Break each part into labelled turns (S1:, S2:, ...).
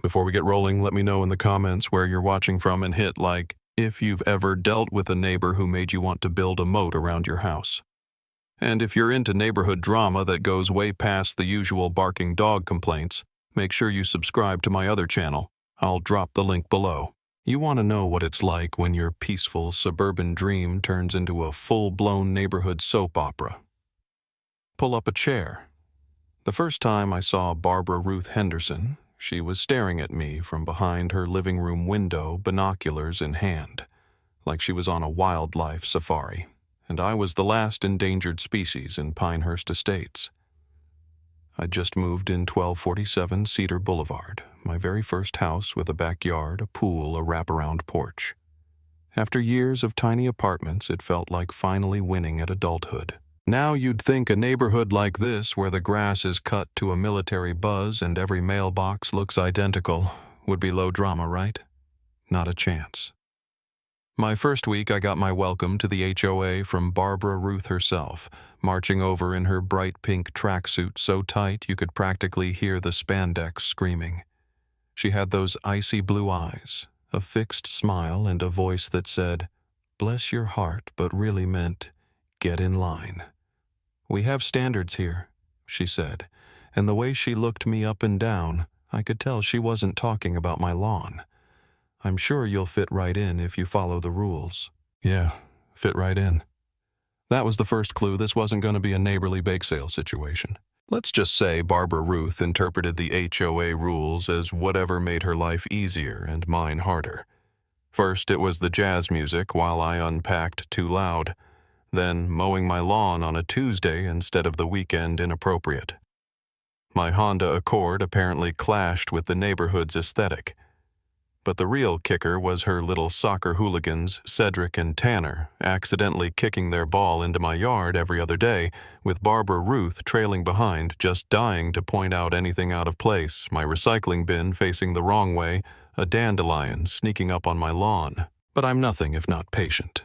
S1: Before we get rolling, let me know in the comments where you're watching from and hit like if you've ever dealt with a neighbor who made you want to build a moat around your house. And if you're into neighborhood drama that goes way past the usual barking dog complaints, make sure you subscribe to my other channel. I'll drop the link below. You want to know what it's like when your peaceful suburban dream turns into a full-blown neighborhood soap opera. Pull up a chair. The first time I saw Barbara Ruth Henderson, she was staring at me from behind her living room window, binoculars in hand, like she was on a wildlife safari, and I was the last endangered species in Pinehurst Estates. I'd just moved in 1247 Cedar Boulevard, my very first house with a backyard, a pool, a wraparound porch. After years of tiny apartments, it felt like finally winning at adulthood. Now you'd think a neighborhood like this, where the grass is cut to a military buzz and every mailbox looks identical, would be low drama, right? Not a chance. My first week, I got my welcome to the HOA from Barbara Ruth herself, marching over in her bright pink tracksuit so tight you could practically hear the spandex screaming. She had those icy blue eyes, a fixed smile, and a voice that said, "Bless your heart," but really meant, "Get in line." "We have standards here," she said, and the way she looked me up and down, I could tell she wasn't talking about my lawn. "I'm sure you'll fit right in if you follow the rules." Yeah, fit right in. That was the first clue this wasn't going to be a neighborly bake sale situation. Let's just say Barbara Ruth interpreted the HOA rules as whatever made her life easier and mine harder. First, it was the jazz music while I unpacked too loud. Then, mowing my lawn on a Tuesday instead of the weekend inappropriate. My Honda Accord apparently clashed with the neighborhood's aesthetic. But the real kicker was her little soccer hooligans, Cedric and Tanner, accidentally kicking their ball into my yard every other day, with Barbara Ruth trailing behind, just dying to point out anything out of place, my recycling bin facing the wrong way, a dandelion sneaking up on my lawn. But I'm nothing if not patient.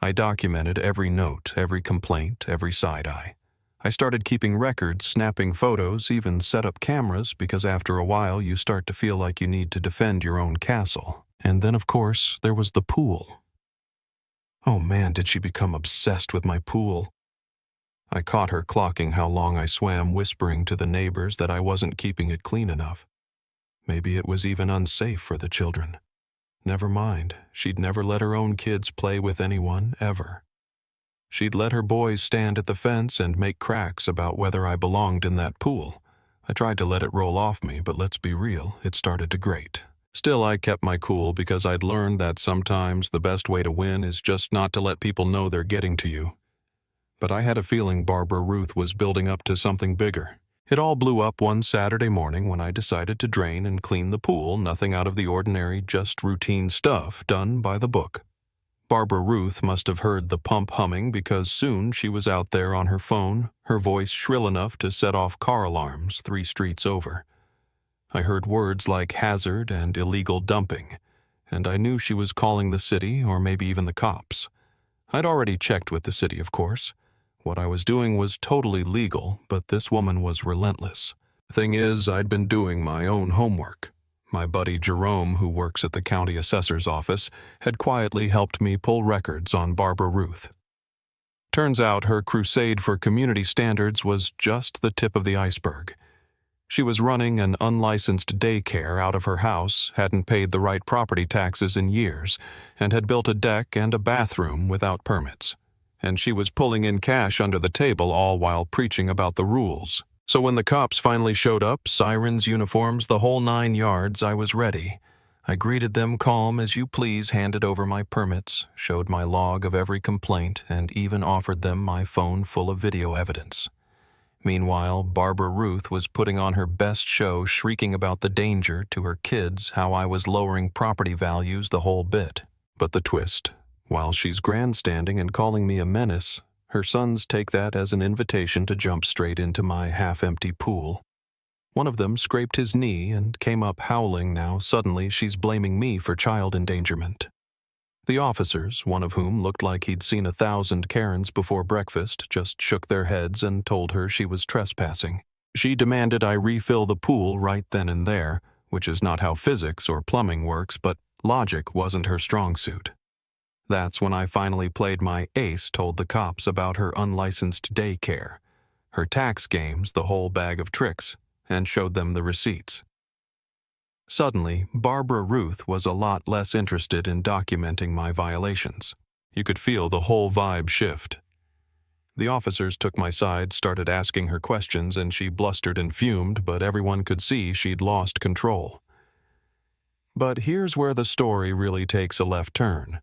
S1: I documented every note, every complaint, every side-eye. I started keeping records, snapping photos, even set up cameras, because after a while you start to feel like you need to defend your own castle. And then, of course, there was the pool. Oh man, did she become obsessed with my pool. I caught her clocking how long I swam, whispering to the neighbors that I wasn't keeping it clean enough. Maybe it was even unsafe for the children. Never mind, she'd never let her own kids play with anyone, ever. She'd let her boys stand at the fence and make cracks about whether I belonged in that pool. I tried to let it roll off me, but let's be real, it started to grate. Still, I kept my cool because I'd learned that sometimes the best way to win is just not to let people know they're getting to you. But I had a feeling Barbara Ruth was building up to something bigger. It all blew up one Saturday morning when I decided to drain and clean the pool, nothing out of the ordinary, just routine stuff done by the book. Barbara Ruth must have heard the pump humming because soon she was out there on her phone, her voice shrill enough to set off car alarms 3 streets over. I heard words like hazard and illegal dumping, and I knew she was calling the city or maybe even the cops. I'd already checked with the city, of course. What I was doing was totally legal, but this woman was relentless. Thing is, I'd been doing my own homework. My buddy Jerome, who works at the county assessor's office, had quietly helped me pull records on Barbara Ruth. Turns out her crusade for community standards was just the tip of the iceberg. She was running an unlicensed daycare out of her house, hadn't paid the right property taxes in years, and had built a deck and a bathroom without permits. And she was pulling in cash under the table, all while preaching about the rules. So when the cops finally showed up, sirens, uniforms, the whole 9 yards, I was ready. I greeted them calm as you please, handed over my permits, showed my log of every complaint, and even offered them my phone full of video evidence. Meanwhile, Barbara Ruth was putting on her best show, shrieking about the danger to her kids, how I was lowering property values, the whole bit. But the twist: while she's grandstanding and calling me a menace, her sons take that as an invitation to jump straight into my half-empty pool. One of them scraped his knee and came up howling. Now suddenly she's blaming me for child endangerment. The officers, one of whom looked like he'd seen 1,000 Karens before breakfast, just shook their heads and told her she was trespassing. She demanded I refill the pool right then and there, which is not how physics or plumbing works, but logic wasn't her strong suit. That's when I finally played my ace, told the cops about her unlicensed daycare, her tax games, the whole bag of tricks, and showed them the receipts. Suddenly, Barbara Ruth was a lot less interested in documenting my violations. You could feel the whole vibe shift. The officers took my side, started asking her questions, and she blustered and fumed, but everyone could see she'd lost control. But here's where the story really takes a left turn,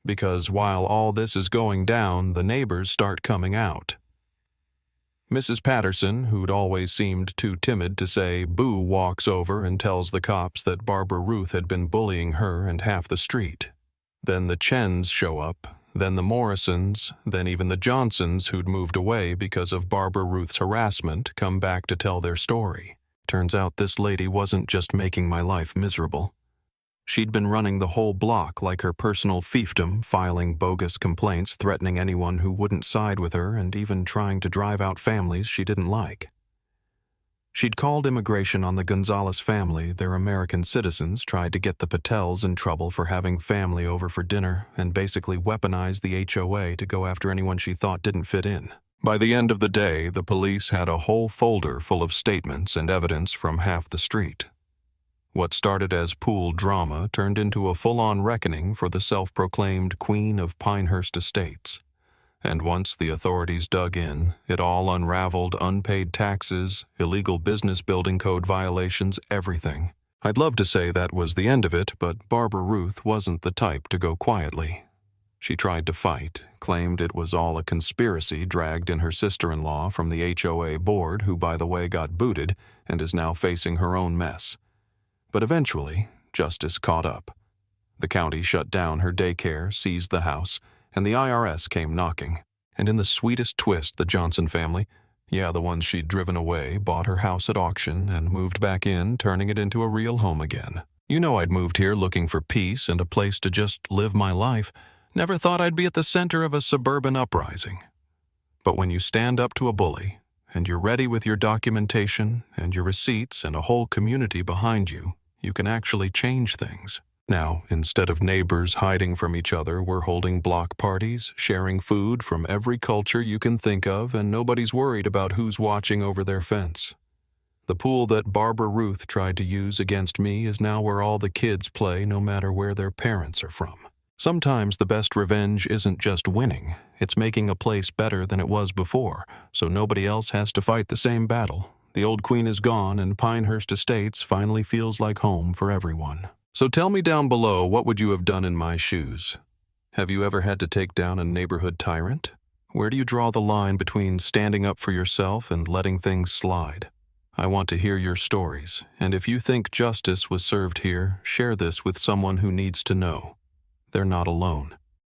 S1: because while all this is going down, the neighbors start coming out. Mrs. Patterson, who'd always seemed too timid to say boo, walks over and tells the cops that Barbara Ruth had been bullying her and half the street. Then the Chens show up, then the Morrisons, then even the Johnsons, who'd moved away because of Barbara Ruth's harassment, come back to tell their story. Turns out this lady wasn't just making my life miserable. She'd been running the whole block like her personal fiefdom, filing bogus complaints, threatening anyone who wouldn't side with her, and even trying to drive out families she didn't like. She'd called immigration on the Gonzalez family. Their American citizens tried to get the Patels in trouble for having family over for dinner, and basically weaponized the HOA to go after anyone she thought didn't fit in. By the end of the day, the police had a whole folder full of statements and evidence from half the street. What started as pool drama turned into a full-on reckoning for the self-proclaimed Queen of Pinehurst Estates. And once the authorities dug in, it all unraveled: unpaid taxes, illegal business building code violations, everything. I'd love to say that was the end of it, but Barbara Ruth wasn't the type to go quietly. She tried to fight, claimed it was all a conspiracy, dragged in her sister-in-law from the HOA board, who by the way got booted and is now facing her own mess. But eventually, justice caught up. The county shut down her daycare, seized the house, and the IRS came knocking. And in the sweetest twist, the Johnson family, the ones she'd driven away, bought her house at auction and moved back in, turning it into a real home again. You know I'd moved here looking for peace and a place to just live my life. Never thought I'd be at the center of a suburban uprising. But when you stand up to a bully, and you're ready with your documentation and your receipts and a whole community behind you, you can actually change things. Now, instead of neighbors hiding from each other, we're holding block parties, sharing food from every culture you can think of, and nobody's worried about who's watching over their fence. The pool that Barbara Ruth tried to use against me is now where all the kids play, no matter where their parents are from. Sometimes the best revenge isn't just winning, it's making a place better than it was before, so nobody else has to fight the same battle. The old queen is gone, and Pinehurst Estates finally feels like home for everyone. So tell me down below, what would you have done in my shoes? Have you ever had to take down a neighborhood tyrant? Where do you draw the line between standing up for yourself and letting things slide? I want to hear your stories, and if you think justice was served here, share this with someone who needs to know. They're not alone.